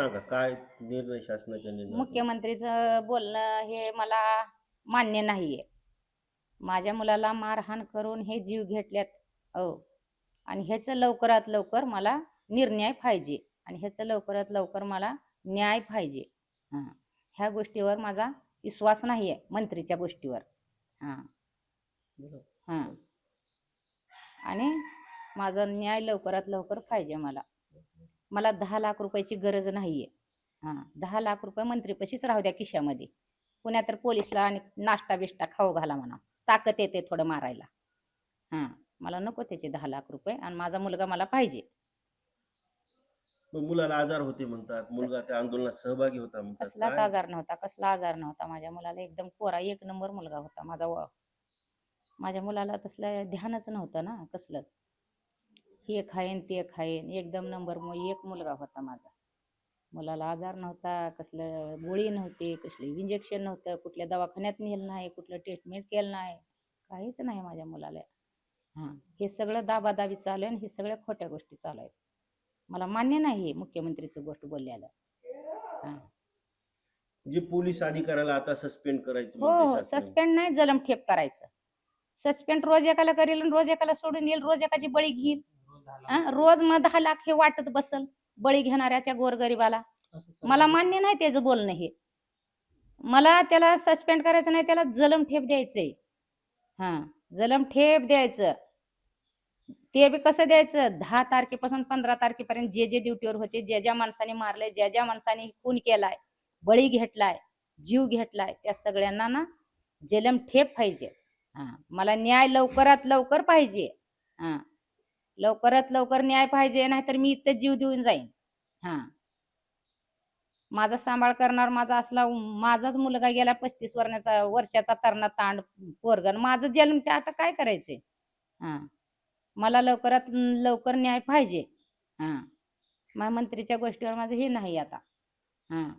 सांगा काय निर्णय शासनाच्या निर्णय? मुख्यमंत्रीचं बोलणं हे मला मान्य नाहीये. माझ्या मुलाला मारहाण करून हे जीव घेतल्यात. हो. आणि ह्याचं लवकरात लवकर मला निर्णय पाहिजे आणि ह्याचं लवकरात लवकर मला न्याय पाहिजे. हां. ह्या गोष्टीवर माझा विश्वास नाहीये मंत्रीच्या गोष्टीवर. हां. हां. आणि माझा न्याय लवकरात लवकर पाहिजे मला. मला 10 लाख रुपयाची गरज नाहीये. हां. 10 लाख रुपये मंत्रीपाशीच राहू द्या खिशामध्ये. पुण्यात तर पोलिसला आणि नाश्ता बिष्टा खाऊ घाला म्हणा. ताकद येते थोडं मारायला. हां. मला नको त्याचे 10 लाख रुपये आणि माझा मुलगा मला पाहिजे. मग मुलाला आजार होते म्हणतात, मुलगा त्या आंदोलनात सहभागी होता म्हणतात. कसलाच काय आजार नव्हता, कसला आजार नव्हता. माझ्या मुलाला एकदम कोरा एक नंबर मुलगा होता. माझ्या मुलाला तसलं ध्यानच नव्हतं ना कसलंच. हे खाईन ते खाईन एकदम नंबर एक मुलगा होता माझा. मुलाला आजार नव्हता, कसलं गोळी नव्हती, कसले इंजेक्शन नव्हतं, कुठल्या दवाखान्यात नेलं नाही, कुठलं ट्रीटमेंट केलं नाही, काहीच नाही माझ्या मुलाला. हां. हे सगळं दाबादाबी चालू आहे आणि हे सगळ्या खोट्या गोष्टी चालू आहेत. मला मान्य नाही मुख्यमंत्रीचं गोष्ट बोलल्याला. हां. जे पोलीस अधिकाऱ्याला आता सस्पेंड करायचं हो म्हणते हो. शासन. सस्पेंड नाही जलमठेप करायचं. सस्पेंड रोज एकाला करेल आणि रोज एकाला सोडून येईल, रोज एकाची बळी घेईल. रोज मग 10 लाख हे वाटत बसल बळी घेणाऱ्याच्या गोरगरिबाला. मला मान्य नाही त्याचं बोलणं हे. मला त्याला सस्पेंड करायचं नाही, त्याला जलमठेप द्यायचंय. हां. जलमठेप द्यायचं. ते बी कसं द्यायचं 10 तारखेपासून 15 तारखेपर्यंत जे जे ड्युटीवर होते, ज्या ज्या माणसाने मारलंय, ज्या ज्या माणसाने खून केलाय, बळी घेतलाय, जीव घेतलाय, त्या सगळ्यांना ना जलमठेप पाहिजे. हां. मला न्याय लवकरात लवकर पाहिजे. हां. लवकरात लवकर न्याय पाहिजे, नाहीतर मी इथं जीव देऊन जाईन. हां. माझा सांभाळ करणार माझाच मुलगा गेला 35 वर्षाचा तरणा तांड पोरगा. माझं जन्म आता काय करायचंय? हां. मला लवकरात लवकर न्याय पाहिजे. हां. मंत्रीच्या गोष्टीवर माझं हे नाही आता. हां.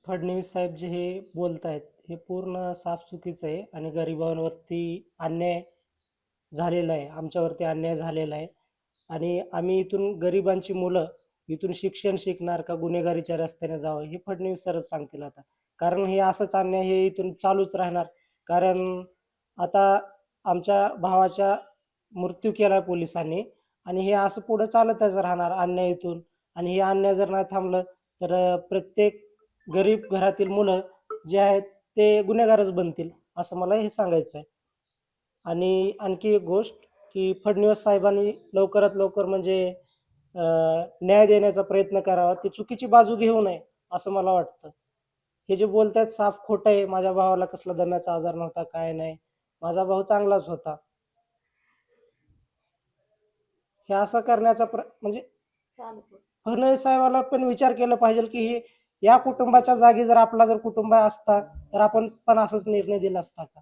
फडणवीस साहेब जे हे बोलतायत हे पूर्ण साफ चुकीचं आहे आणि गरिबांवरती अन्याय झालेला आहे, आमच्यावरती अन्याय झालेला आहे. आणि आम्ही इथून गरिबांची मुलं इथून शिक्षण शिकणार का गुन्हेगारीच्या रस्त्याने जावं हे फडणवीस सरच सांगतील आता. कारण हे असंच अन्याय हे इथून चालूच राहणार. कारण आता आमच्या भावाचा मृत्यू केला पोलिसांनी आणि हे असं पुढं चालतच राहणार अन्याय इथून. आणि हे अन्याय जर नाही थांबलं तर प्रत्येक गरीब घरातील मुलं जे आहेत ते गुन्हेगारच बनतील, असं मला हे सांगायचं आहे. आणि आणखी एक गोष्ट की फडणवीस साहेबांनी लवकरात लवकर म्हणजे न्याय देण्याचा प्रयत्न करावा, ती चुकीची बाजू घेऊ नये असं मला वाटतं. हे जे बोलतायत साफ खोटं आहे. माझ्या भावाला कसला दम्याचा आजार नव्हता, काय नाही, माझा भाऊ चांगलाच होता. हे असं करण्याचा म्हणजे फडणवीस साहेबांना पण विचार केला पाहिजे की हे या कुटुंबाच्या जागी जर आपला जर कुटुंब असता तर आपण पण असाच निर्णय दिला असता का?